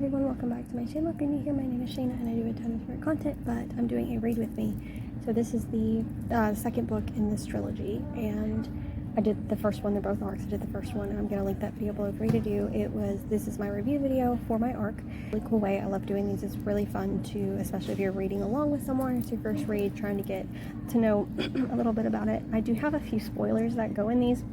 everyone, welcome back to my channel. If you're new here, my name is Shayna and I do a ton of different content, but I'm doing a read with me. So this is the second book in this trilogy, and I did the first one. They're both arcs. I did the first one and I'm going to link that video below for you to do. This is my review video for my arc. Really cool way. I love doing these. It's really fun to, especially if you're reading along with someone, it's your first read, trying to get to know a little bit about it. I do have a few spoilers that go in these.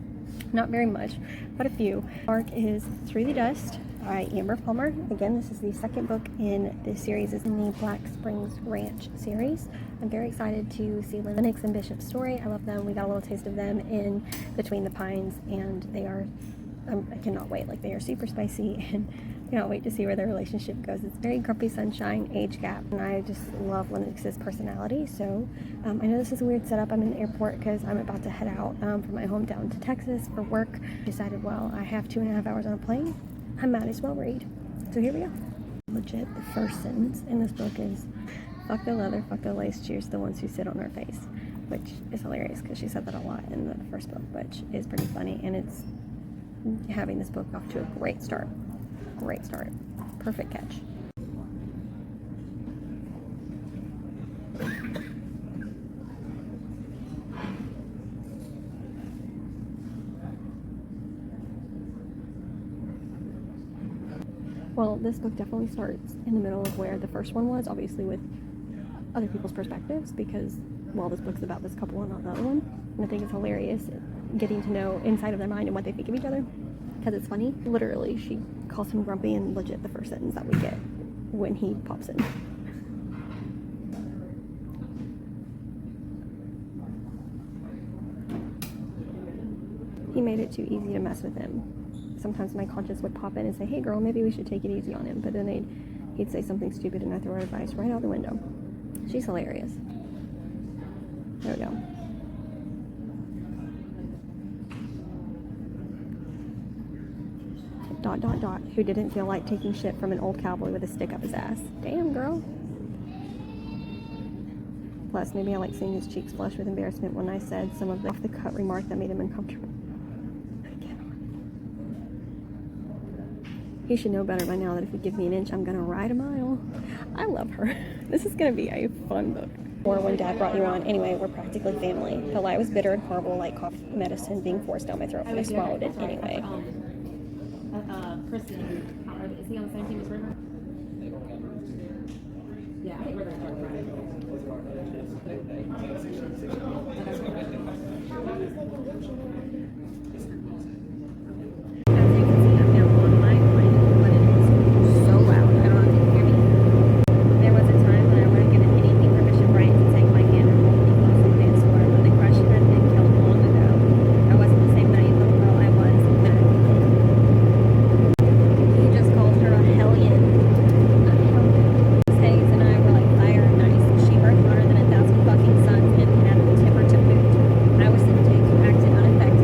Not very much, but a few. Arc is Through the Dust by PALMER. Again, this is the second book in this series. It's in the Black Springs Ranch series. I'm very excited to see Lennox and Bishop's story. I love them. We got a little taste of them in Between the Pines, and they are, I cannot wait. Like, they are super spicy, and I cannot wait to see where their relationship goes. It's very Grumpy Sunshine age gap, and I just love Lennox's personality. So I know this is a weird setup. I'm in the airport because I'm about to head out from my hometown to Texas for work. Decided, well, I have 2.5 hours on a plane. I might as well read. So here we go. Legit, the first sentence in this book is, "Fuck the leather, fuck the lace, cheers to the ones who sit on our face," which is hilarious because she said that a lot in the first book, which is pretty funny, and it's having this book off to a great start. Great start. Perfect catch. Well, this book definitely starts in the middle of where the first one was, obviously with other people's perspectives, because, well, this book's about this couple and not the other one. And I think it's hilarious getting to know inside of their mind and what they think of each other, because it's funny. Literally, she calls him grumpy in legit the first sentence that we get when he pops in. He made it too easy to mess with him. Sometimes my conscience would pop in and say, "Hey girl, maybe we should take it easy on him," but then he'd say something stupid and I throw her advice right out the window. She's hilarious. There we go. Dot dot dot, who didn't feel like taking shit from an old cowboy with a stick up his ass. Damn, girl. Plus, maybe I like seeing his cheeks flush with embarrassment when I said some of the off-the-cut remark that made him uncomfortable. He should know better by now that if you give me an inch, I'm gonna ride a mile. I love her. This is gonna be a fun book. Or When Dad Brought You On. Anyway, we're practically family. The lie was bitter and horrible, like cough medicine being forced down my throat, but I swallowed it anyway. Kristen, is he on the same team as River? Yeah, I think River's starting Friday. So loud. I don't know if you can hear me. There was a time when I wouldn't give anything for Bishop Bryant to take my hand and hold me close and dance for him, but the crush had been killed long ago. I wasn't the same naive little girl I was then. He just called her a hellion. A hellion. Hayes and I were like fire and ice. She worked harder than 1,000 fucking suns and had the temper to boot. I was sent to acted unaffected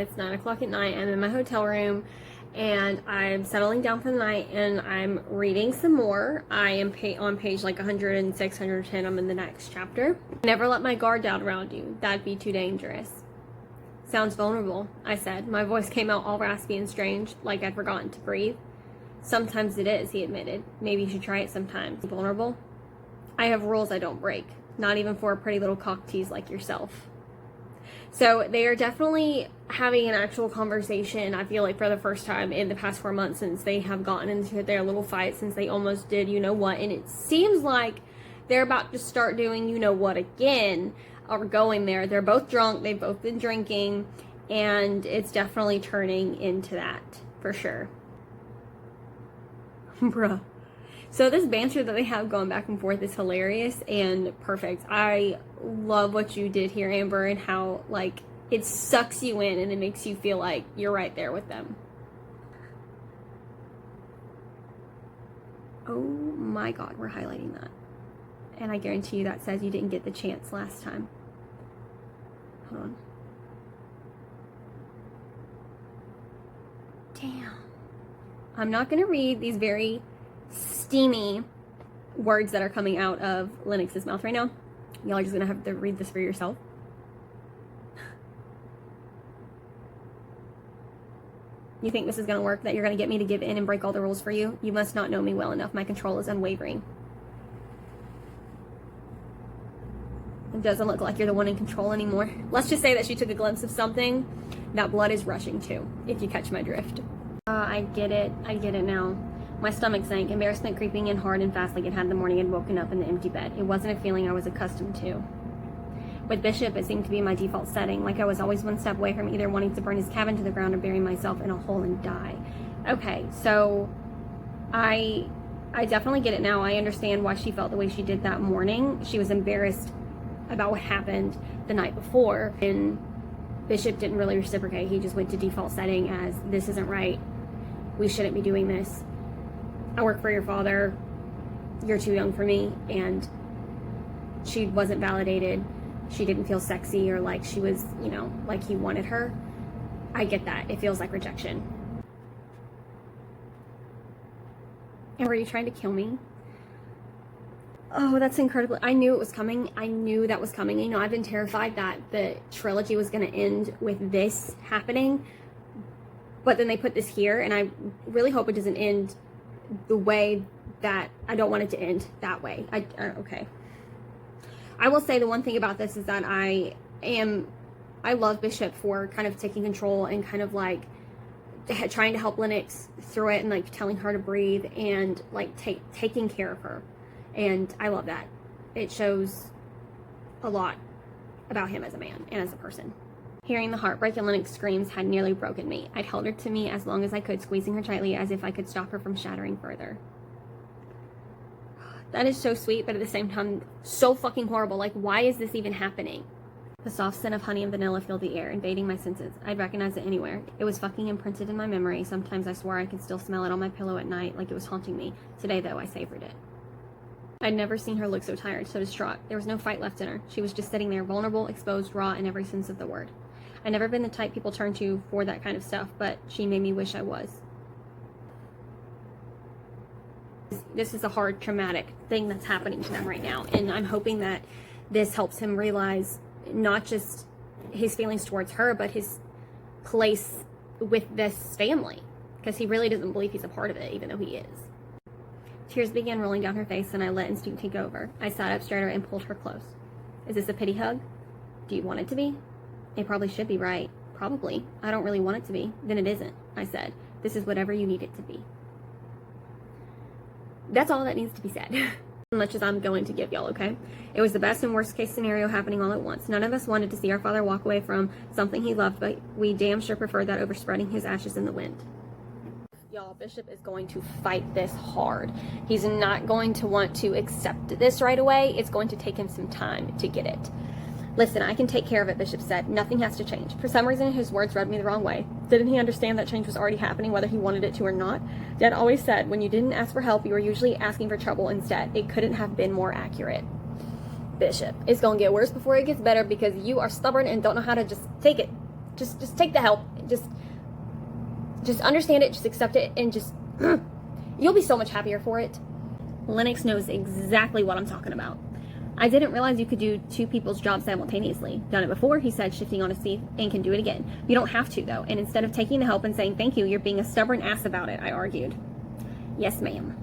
It's 9 o'clock at night. I'm in my hotel room and I'm settling down for the night and I'm reading some more. I am on page like 106, 110. I'm in the next chapter. Never let my guard down around you. That'd be too dangerous. Sounds vulnerable, I said. My voice came out all raspy and strange, like I'd forgotten to breathe. Sometimes it is, he admitted. Maybe you should try it sometimes. Vulnerable? I have rules I don't break. Not even for a pretty little cock tease like yourself. So they are definitely having an actual conversation, I feel like, for the first time in the past 4 months since they have gotten into their little fight, since they almost did you know what. And it seems like they're about to start doing you know what again, or going there. They're both drunk, they've both been drinking, and it's definitely turning into that, for sure. Bruh. So this banter that they have going back and forth is hilarious and perfect. I love what you did here, Amber, and how, like, it sucks you in and it makes you feel like you're right there with them. Oh my God, we're highlighting that. And I guarantee you that says you didn't get the chance last time. Hold on. Damn. I'm not going to read these very steamy words that are coming out of Lennox's mouth right now. Y'all are just going to have to read this for yourself. You think this is going to work? That you're going to get me to give in and break all the rules for you? You must not know me well enough. My control is unwavering. It doesn't look like you're the one in control anymore. Let's just say that she took a glimpse of something that blood is rushing to, if you catch my drift. I get it. I get it now. My stomach sank, embarrassment creeping in hard and fast like it had the morning I'd woken up in the empty bed. It wasn't a feeling I was accustomed to. With Bishop, it seemed to be my default setting, like I was always one step away from either wanting to burn his cabin to the ground or bury myself in a hole and die. Okay, so I definitely get it now. I understand why she felt the way she did that morning. She was embarrassed about what happened the night before, and Bishop didn't really reciprocate. He just went to default setting as, this isn't right. We shouldn't be doing this. I work for your father. You're too young for me. And she wasn't validated. She didn't feel sexy or like she was, you know, like he wanted her. I get that. It feels like rejection. And were you trying to kill me? Oh, that's incredible. I knew it was coming. I knew that was coming. You know, I've been terrified that the trilogy was going to end with this happening. But then they put this here, and I really hope it doesn't end the way that I don't want it to end that way. Okay. I will say the one thing about this is that I love Bishop for kind of taking control and kind of like trying to help Lennox through it and like telling her to breathe and like taking care of her. And I love that. It shows a lot about him as a man and as a person. Hearing the heartbreak in Lennox's screams had nearly broken me. I'd held her to me as long as I could, squeezing her tightly as if I could stop her from shattering further. That is so sweet, but at the same time, so fucking horrible. Like, why is this even happening? The soft scent of honey and vanilla filled the air, invading my senses. I'd recognize it anywhere. It was fucking imprinted in my memory. Sometimes I swore I could still smell it on my pillow at night, like it was haunting me. Today, though, I savored it. I'd never seen her look so tired, so distraught. There was no fight left in her. She was just sitting there, vulnerable, exposed, raw in every sense of the word. I'd never been the type people turn to for that kind of stuff, but she made me wish I was. This is a hard, traumatic thing that's happening to them right now, and I'm hoping that this helps him realize not just his feelings towards her, but his place with this family, because he really doesn't believe he's a part of it, even though he is. Tears began rolling down her face, and I let instinct take over. I sat up straighter and pulled her close. Is this a pity hug? Do you want it to be? It probably should be, right? Probably. I don't really want it to be. Then it isn't, I said. This is whatever you need it to be. That's all that needs to be said. As much as I'm going to give y'all, okay? It was the best and worst case scenario happening all at once. None of us wanted to see our father walk away from something he loved, but we damn sure preferred that over spreading his ashes in the wind. Y'all, Bishop is going to fight this hard. He's not going to want to accept this right away. It's going to take him some time to get it. Listen, I can take care of it, Bishop said. Nothing has to change. For some reason, his words rubbed me the wrong way. Didn't he understand that change was already happening, whether he wanted it to or not? Dad always said, when you didn't ask for help, you were usually asking for trouble instead. It couldn't have been more accurate. Bishop, it's going to get worse before it gets better because you are stubborn and don't know how to just take it. Just take the help. just understand it, just accept it, and just, you'll be so much happier for it. Lennox knows exactly what I'm talking about. I didn't realize you could do two people's jobs simultaneously. Done it before, he said, shifting on his seat, and can do it again. You don't have to, though. And instead of taking the help and saying thank you, you're being a stubborn ass about it, I argued. Yes, ma'am.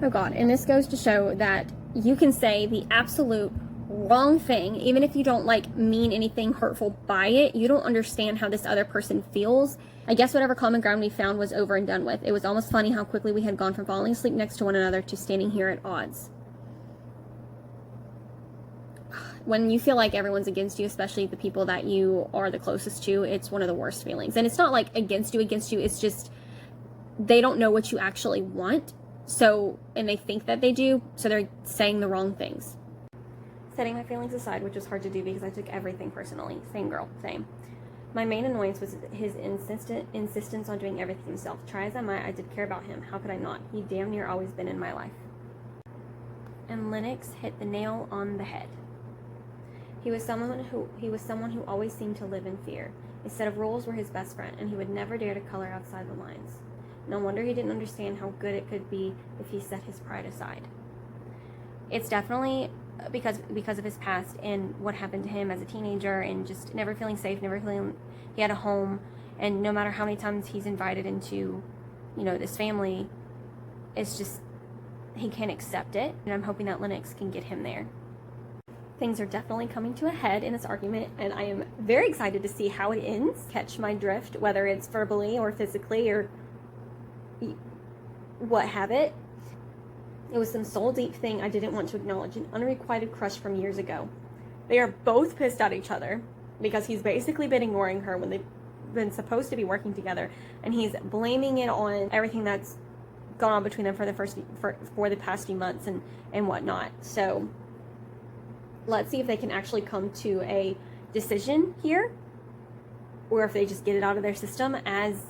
Oh, God. And this goes to show that you can say the absolute wrong thing, even if you don't, like, mean anything hurtful by it. You don't understand how this other person feels. I guess whatever common ground we found was over and done with. It was almost funny how quickly we had gone from falling asleep next to one another to standing here at odds. When you feel like everyone's against you, especially the people that you are the closest to, it's one of the worst feelings. And it's not like against you, it's just they don't know what you actually want. So, and they think that they do, so they're saying the wrong things. Setting my feelings aside, which was hard to do because I took everything personally. Same girl, same. My main annoyance was his insistence on doing everything himself. Try as I might, I did care about him. How could I not? He damn near always been in my life. And Lennox hit the nail on the head. He was someone who always seemed to live in fear. A set of rules were his best friend, and he would never dare to color outside the lines. No wonder he didn't understand how good it could be if he set his pride aside. It's definitely because of his past and what happened to him as a teenager, and just never feeling safe, never feeling he had a home, and no matter how many times he's invited into, this family, it's just he can't accept it, and I'm hoping that Lennox can get him there. Things are definitely coming to a head in this argument, and I am very excited to see how it ends. Catch my drift, whether it's verbally or physically or what have it. It was some soul deep thing I didn't want to acknowledge, an unrequited crush from years ago. They are both pissed at each other because he's basically been ignoring her when they've been supposed to be working together, and he's blaming it on everything that's gone on between them for the past few months and whatnot. So let's see if they can actually come to a decision here, or if they just get it out of their system as,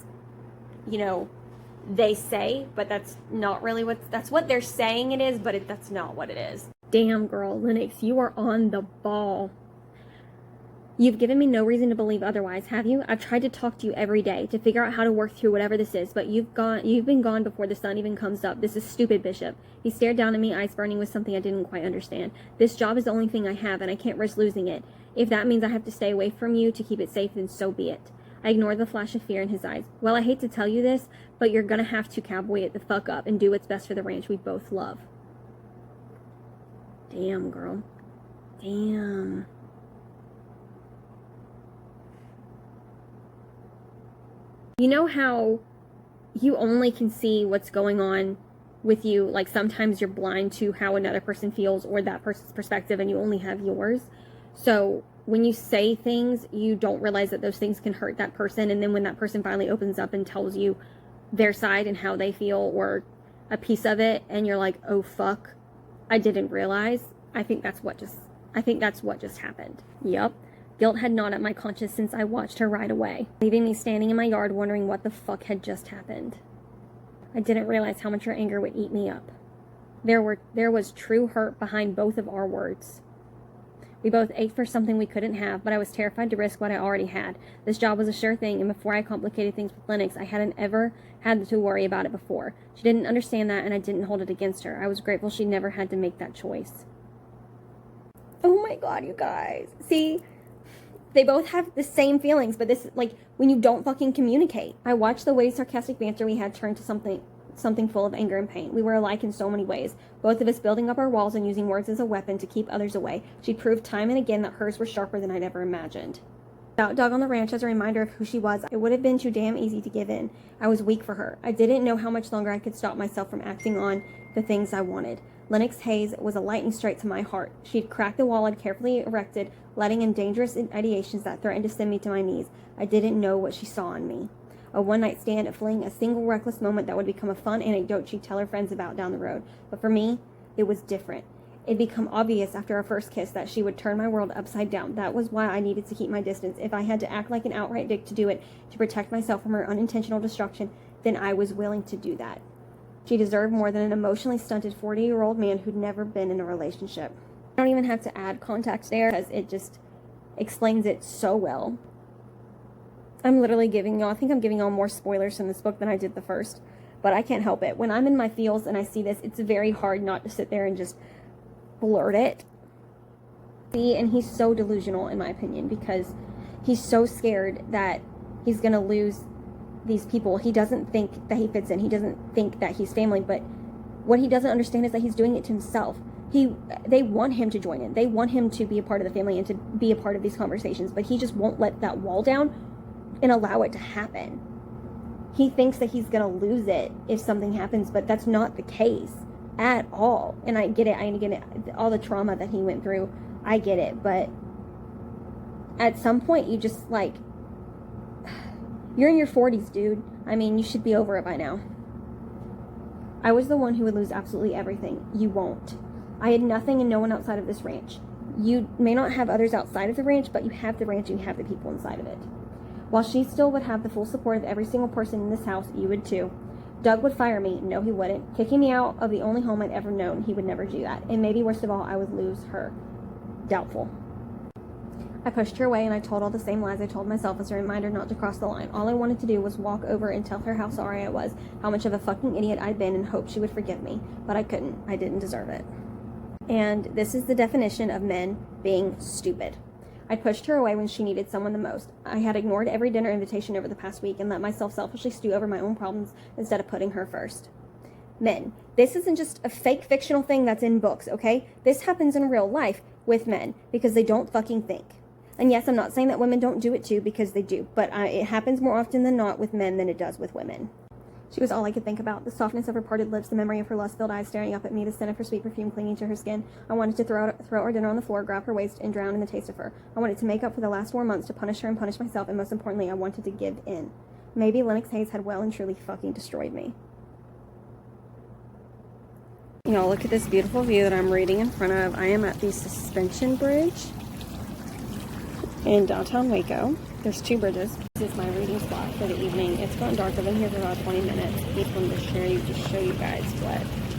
they say, but that's not really that's what they're saying it is, but that's not what it is. Damn, girl, Lennox, you are on the ball. You've given me no reason to believe otherwise, have you? I've tried to talk to you every day to figure out how to work through whatever this is, but you've been gone before the sun even comes up. This is stupid, Bishop. He stared down at me, eyes burning with something I didn't quite understand. This job is the only thing I have, and I can't risk losing it. If that means I have to stay away from you to keep it safe, then so be it. I ignored the flash of fear in his eyes. Well, I hate to tell you this, but you're gonna have to cowboy it the fuck up and do what's best for the ranch we both love. Damn, girl. Damn. You know how you only can see what's going on with you, like sometimes you're blind to how another person feels or that person's perspective, and you only have yours. So when you say things, you don't realize that those things can hurt that person, and then when that person finally opens up and tells you their side and how they feel or a piece of it, and you're like, oh fuck, I didn't realize. I think that's what just happened. Yep. Guilt had gnawed at my conscience since I watched her ride away, leaving me standing in my yard wondering what the fuck had just happened. I didn't realize how much her anger would eat me up. There was true hurt behind both of our words. We both ached for something we couldn't have, but I was terrified to risk what I already had. This job was a sure thing, and before I complicated things with Lennox, I hadn't ever had to worry about it before. She didn't understand that, and I didn't hold it against her. I was grateful she never had to make that choice. Oh my God, you guys. See? They both have the same feelings, but this, like, when you don't fucking communicate. I watched the way sarcastic banter we had turn to something full of anger and pain. We were alike in so many ways, both of us building up our walls and using words as a weapon to keep others away. She proved time and again that hers were sharper than I'd ever imagined. Without Dog on the ranch as a reminder of who she was, it would have been too damn easy to give in. I was weak for her. I didn't know how much longer I could stop myself from acting on the things I wanted. Lennox Hayes was a lightning strike to my heart. She'd cracked the wall I'd carefully erected, letting in dangerous ideations that threatened to send me to my knees. I didn't know what she saw in me. A one-night stand, fleeing a single reckless moment that would become a fun anecdote she'd tell her friends about down the road. But for me, it was different. It'd become obvious after our first kiss that she would turn my world upside down. That was why I needed to keep my distance. If I had to act like an outright dick to do it, to protect myself from her unintentional destruction, then I was willing to do that. She deserved more than an emotionally stunted 40-year-old man who'd never been in a relationship. I don't even have to add context there because it just explains it so well. I'm literally giving y'all, I think I'm giving y'all more spoilers in this book than I did the first, but I can't help it. When I'm in my feels and I see this, it's very hard not to sit there and just blurt it. See, and he's so delusional, in my opinion, because he's so scared that he's going to lose these people. He doesn't think that he fits in. He doesn't think that he's family, but what he doesn't understand is that he's doing it to himself. They want him to join in. They want him to be a part of the family and to be a part of these conversations, but he just won't let that wall down and allow it to happen. He thinks that he's going to lose it if something happens, but that's not the case at all. And I get it. All the trauma that he went through, I get it. But at some point, you just, like, you're in your 40s, dude. I mean, you should be over it by now. I was the one who would lose absolutely everything. You won't. I had nothing and no one outside of this ranch. You may not have others outside of the ranch, but you have the ranch and you have the people inside of it. While she still would have the full support of every single person in this house, you would too. Doug would fire me. No, he wouldn't. Kicking me out of the only home I'd ever known, he would never do that. And maybe worst of all, I would lose her. Doubtful. I pushed her away and I told all the same lies I told myself as a reminder not to cross the line. All I wanted to do was walk over and tell her how sorry I was, how much of a fucking idiot I'd been, and hope she would forgive me. But I couldn't. I didn't deserve it. And this is the definition of men being stupid. I pushed her away when she needed someone the most. I had ignored every dinner invitation over the past week and let myself selfishly stew over my own problems instead of putting her first. Men, this isn't just a fake fictional thing that's in books, okay? This happens in real life with men because they don't fucking think. And yes, I'm not saying that women don't do it too, because they do, but it happens more often than not with men than it does with women. She was all I could think about. The softness of her parted lips, the memory of her lust-filled eyes staring up at me, the scent of her sweet perfume clinging to her skin. I wanted to throw our dinner on the floor, grab her waist, and drown in the taste of her. I wanted to make up for the last 4 months, to punish her and punish myself, and most importantly, I wanted to give in. Maybe Lennox Hayes had well and truly fucking destroyed me. You know, look at this beautiful view that I'm reading in front of. I am at the Suspension Bridge in downtown Waco. There's 2 bridges. This is my reading spot for the evening. It's gotten dark. I've been here for about 20 minutes. I just wanted to show you guys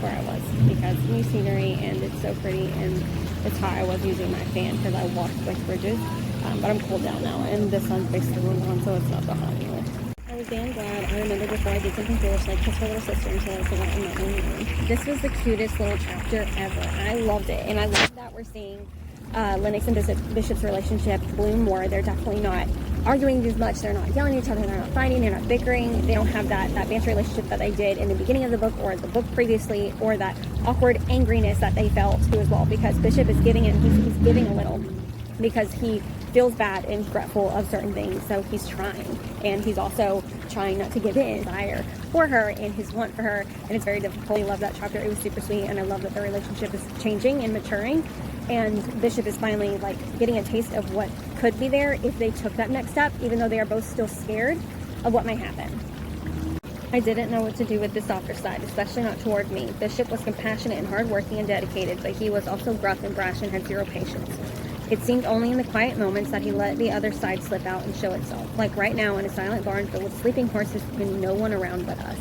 where I was, because new scenery and it's so pretty, and it's hot. I was using my fan because I walked with bridges, but I'm cooled down now and the sun's basically going on, so it's not that hot anymore. I was damn glad I remembered before I did something foolish like kiss her little sister until I forgot in my own room. This was the cutest little chapter ever. I loved it, and I love that we're seeing Lennox and Bishop's relationship bloom more. They're definitely not arguing as much. They're not yelling at each other. They're not fighting. They're not bickering. They don't have that banter relationship that they did in the beginning of the book or the book previously, or that awkward angriness that they felt too as well, because Bishop is giving and he's giving a little because he feels bad and regretful of certain things, so he's trying, and he's also trying not to give in his desire for her and his want for her, and it's very difficult. I love that chapter. It was super sweet, and I love that their relationship is changing and maturing, and Bishop is finally like getting a taste of what could be there if they took that next step, even though they are both still scared of what might happen. I didn't know what to do with the softer side, especially not toward me. Bishop was compassionate and hardworking and dedicated, but he was also gruff and brash and had zero patience. It seemed only in the quiet moments that he let the other side slip out and show itself, like right now in a silent barn filled with sleeping horses and no one around but us.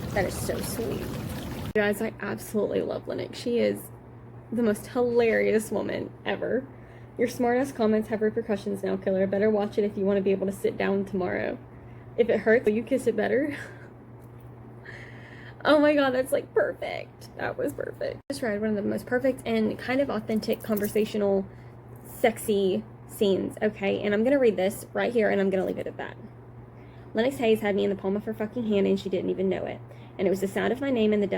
That is so sweet. Guys, I absolutely love Lennox. She is the most hilarious woman ever. Your smartass comments have repercussions now, killer. Better watch it if you want to be able to sit down tomorrow. If it hurts, will you kiss it better? Oh my god, that's like perfect. That was perfect. Just read one of the most perfect and kind of authentic conversational sexy scenes, okay? And I'm gonna read this right here and I'm gonna leave it at that. Lennox Hayes had me in the palm of her fucking hand and she didn't even know it. And it was the sound of my name in that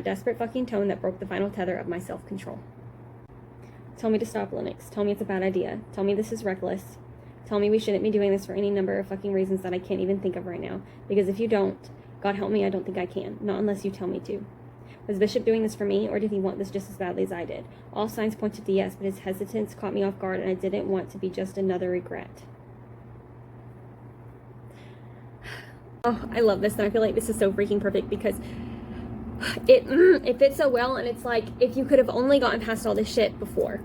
desperate fucking tone that broke the final tether of my self-control. Tell me to stop, Lennox. Tell me it's a bad idea. Tell me this is reckless. Tell me we shouldn't be doing this for any number of fucking reasons that I can't even think of right now. Because if you don't, God help me, I don't think I can. Not unless you tell me to. Was Bishop doing this for me, or did he want this just as badly as I did? All signs pointed to yes, but his hesitance caught me off guard, and I didn't want to be just another regret. Oh, I love this, and I feel like this is so freaking perfect, because it fits so well, and it's like, if you could have only gotten past all this shit before.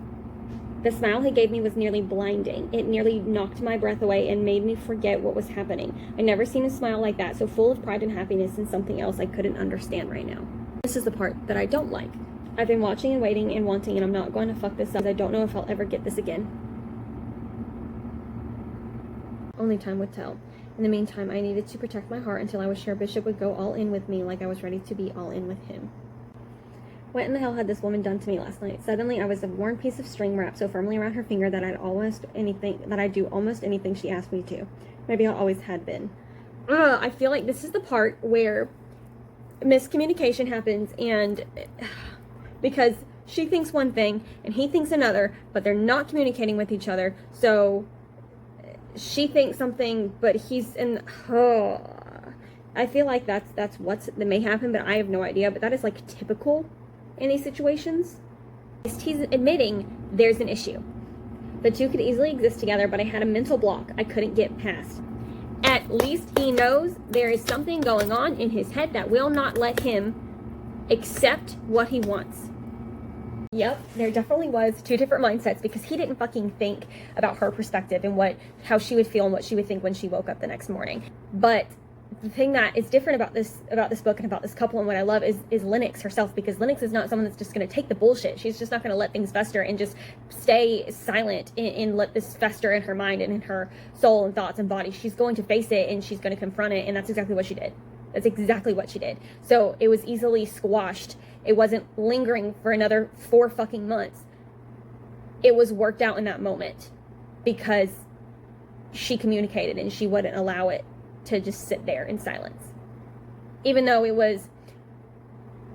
The smile he gave me was nearly blinding. It nearly knocked my breath away and made me forget what was happening. I'd never seen a smile like that, so full of pride and happiness in something else I couldn't understand right now. This is the part that I don't like. I've been watching and waiting and wanting, and I'm not going to fuck this up because I don't know if I'll ever get this again. Only time would tell. In the meantime, I needed to protect my heart until I was sure Bishop would go all in with me like I was ready to be all in with him. What in the hell had this woman done to me last night? Suddenly, I was a worn piece of string wrapped so firmly around her finger that I'd do almost anything she asked me to. Maybe I always had been. I feel like this is the part where miscommunication happens, and because she thinks one thing and he thinks another, but they're not communicating with each other. So she thinks something, but he's in. I feel like that's that may happen, but I have no idea. But that is like typical in these situations. He's admitting there's an issue. The two could easily exist together, but I had a mental block I couldn't get past. At least he knows there is something going on in his head that will not let him accept what he wants. Yep, there definitely was two different mindsets, because he didn't fucking think about her perspective and how she would feel and what she would think when she woke up the next morning. But the thing that is different about this book and about this couple, and what I love, is Lennox herself, because Lennox is not someone that's just going to take the bullshit. She's just not going to let things fester and just stay silent and let this fester in her mind and in her soul and thoughts and body. She's going to face it and she's going to confront it, and that's exactly what she did. That's exactly what she did. So it was easily squashed. It wasn't lingering for another 4 fucking months. It was worked out in that moment because she communicated and she wouldn't allow it to just sit there in silence. Even though it was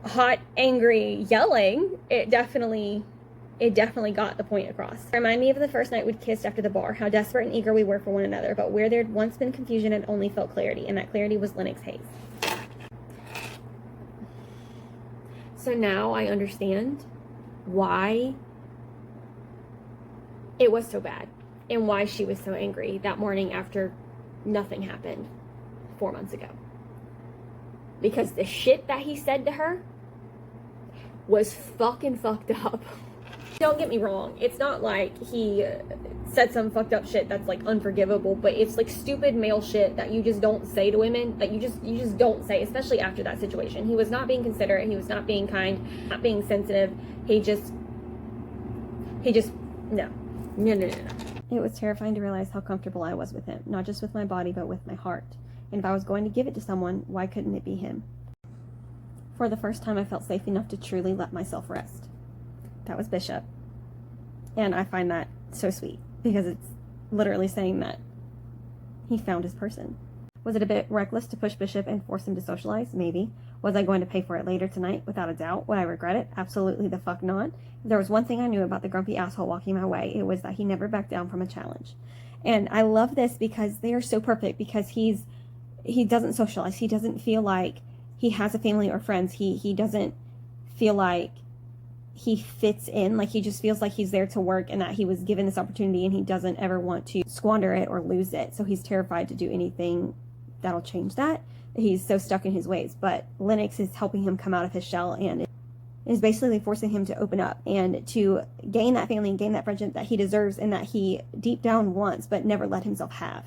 hot, angry yelling, it definitely got the point across. Remind me of the first night we'd kissed after the bar, how desperate and eager we were for one another, but where there'd once been confusion and only felt clarity, and that clarity was Lennox Hayes. So now I understand why it was so bad and why she was so angry that morning after nothing happened 4 months ago. Because the shit that he said to her was fucking fucked up. Don't get me wrong, it's not like he said some fucked up shit that's like unforgivable, but it's like stupid male shit that you just don't say to women, that you just don't say, especially after that situation. He was not being considerate, he was not being kind, not being sensitive. He just no. It was terrifying to realize how comfortable I was with him, not just with my body, but with my heart. And if I was going to give it to someone, why couldn't it be him? For the first time, I felt safe enough to truly let myself rest. That was Bishop. And I find that so sweet, because it's literally saying that he found his person. Was it a bit reckless to push Bishop and force him to socialize? Maybe. Was I going to pay for it later tonight? Without a doubt. Would I regret it? Absolutely the fuck not. If there was one thing I knew about the grumpy asshole walking my way, it was that he never backed down from a challenge. And I love this because they are so perfect, because he doesn't socialize. He doesn't feel like he has a family or friends. He doesn't feel like he fits in. Like, he just feels like he's there to work, and that he was given this opportunity and he doesn't ever want to squander it or lose it. So he's terrified to do anything that'll change that. He's so stuck in his ways. But Lennox is helping him come out of his shell and is basically forcing him to open up and to gain that family and gain that friendship that he deserves and that he deep down wants but never let himself have.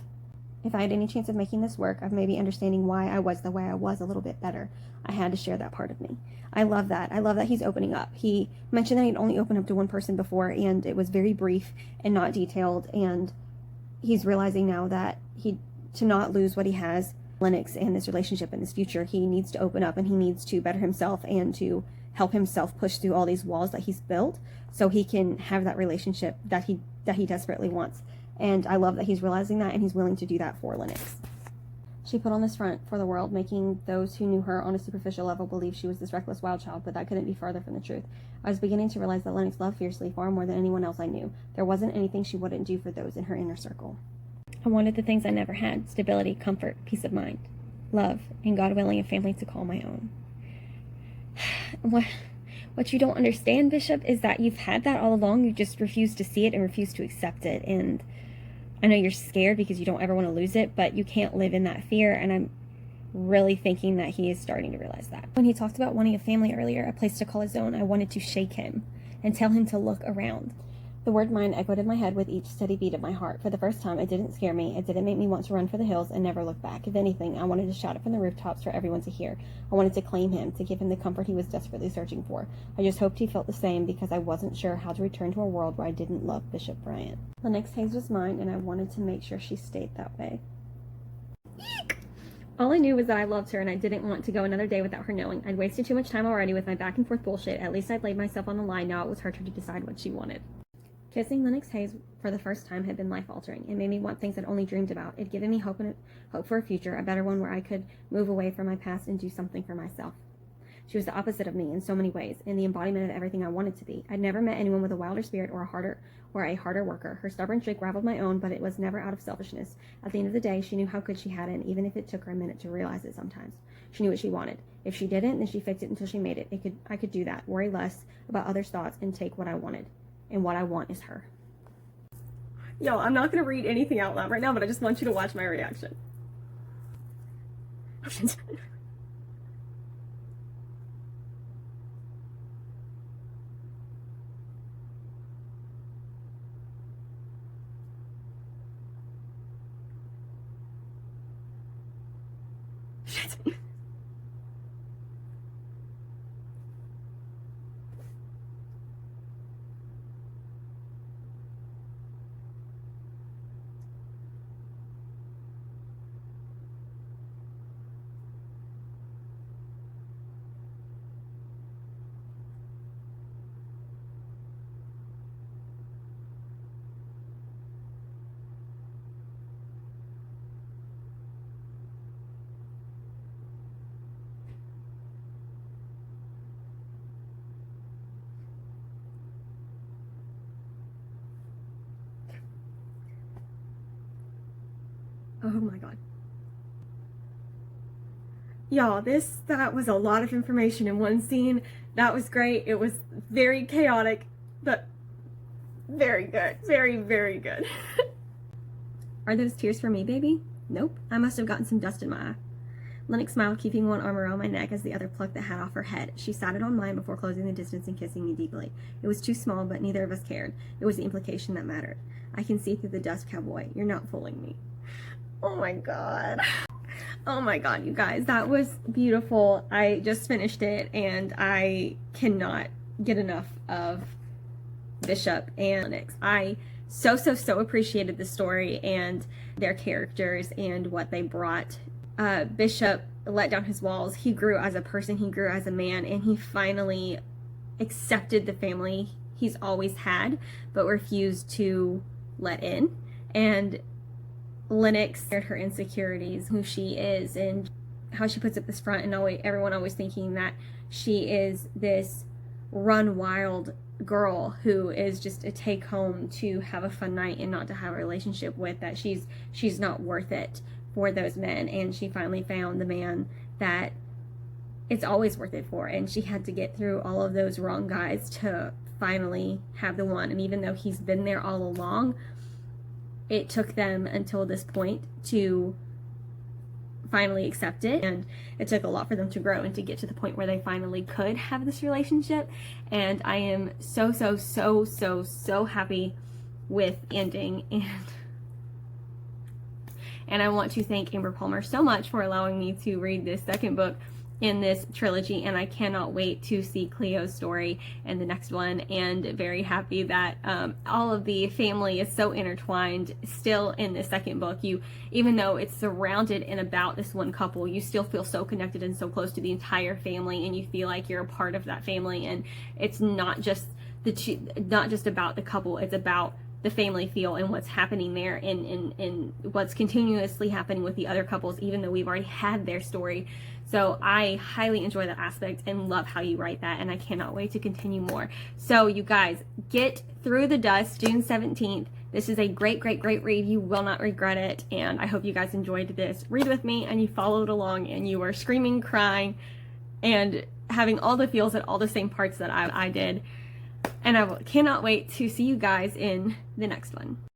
If I had any chance of making this work, of maybe understanding why I was the way I was a little bit better, I had to share that part of me. I love that. I love that he's opening up. He mentioned that he'd only opened up to one person before, and it was very brief and not detailed, and he's realizing now that to not lose what he has, Lennox, and this relationship in this future, he needs to open up and he needs to better himself and to help himself push through all these walls that he's built so he can have that relationship that he desperately wants. And I love that he's realizing that, and he's willing to do that for Lennox. She put on this front for the world, making those who knew her on a superficial level believe she was this reckless wild child, but that couldn't be farther from the truth. I was beginning to realize that Lennox loved fiercely far more than anyone else I knew. There wasn't anything she wouldn't do for those in her inner circle. I wanted the things I never had: stability, comfort, peace of mind, love, and, God willing, a family to call my own. What you don't understand, Bishop, is that you've had that all along. You just refuse to see it and refuse to accept it. And I know you're scared because you don't ever want to lose it, but you can't live in that fear. And I'm really thinking that he is starting to realize that. When he talked about wanting a family earlier, a place to call his own, I wanted to shake him and tell him to look around. The word mine echoed in my head with each steady beat of my heart. For the first time, it didn't scare me. It didn't make me want to run for the hills and never look back. If anything, I wanted to shout it from the rooftops for everyone to hear. I wanted to claim him, to give him the comfort he was desperately searching for. I just hoped he felt the same, because I wasn't sure how to return to a world where I didn't love Bishop Bryant. Lennox Hayes was mine, and I wanted to make sure she stayed that way. All I knew was that I loved her, and I didn't want to go another day without her knowing. I'd wasted too much time already with my back and forth bullshit. At least I'd laid myself on the line. Now it was her turn to decide what she wanted. Kissing Lennox Hayes for the first time had been life-altering. It made me want things I'd only dreamed about. It'd given me hope for a future, a better one where I could move away from my past and do something for myself. She was the opposite of me in so many ways, and the embodiment of everything I wanted to be. I'd never met anyone with a wilder spirit or a harder worker. Her stubborn streak rivaled my own, but it was never out of selfishness. At the end of the day, she knew how good she had it, and even if it took her a minute to realize it sometimes. She knew what she wanted. If she didn't, then she faked it until she made it. I could do that, worry less about others' thoughts, and take what I wanted. And what I want is her. Yo, I'm not going to read anything out loud right now, but I just want you to watch my reaction. Oh my god. Y'all, that was a lot of information in one scene. That was great. It was very chaotic, but very good. Very, very good. Are those tears for me, baby? Nope. I must have gotten some dust in my eye. Lennox smiled, keeping one arm around my neck as the other plucked the hat off her head. She sat it on mine before closing the distance and kissing me deeply. It was too small, but neither of us cared. It was the implication that mattered. I can see through the dust, cowboy. You're not fooling me. Oh my god. Oh my god, you guys. That was beautiful. I just finished it, and I cannot get enough of Bishop and Lennox. I so appreciated the story and their characters and what they brought. Bishop let down his walls. He grew as a person, he grew as a man, and he finally accepted the family he's always had but refused to let in. And Lennox shared her insecurities, who she is, and how she puts up this front, and everyone always thinking that she is this run wild girl who is just a take home to have a fun night and not to have a relationship with, that she's not worth it for those men. And she finally found the man that it's always worth it for, and she had to get through all of those wrong guys to finally have the one. And even though he's been there all along, it took them until this point to finally accept it, and it took a lot for them to grow and to get to the point where they finally could have this relationship. And I am so happy with the ending, and I want to thank Amber Palmer so much for allowing me to read this second book in this trilogy, and I cannot wait to see Cleo's story and the next one, and very happy that all of the family is so intertwined still in the second book. Even though it's surrounded and about this one couple, you still feel so connected and so close to the entire family, and you feel like you're a part of that family. And it's not just about the couple, it's about the family feel and what's happening there, and what's continuously happening with the other couples, even though we've already had their story. So I highly enjoy that aspect and love how you write that, and I cannot wait to continue more. So you guys, get Through the Dust, June 17th. This is a great read. You will not regret it, and I hope you guys enjoyed this read with me, and you followed along, and you were screaming, crying, and having all the feels at all the same parts that I did. And I cannot wait to see you guys in the next one.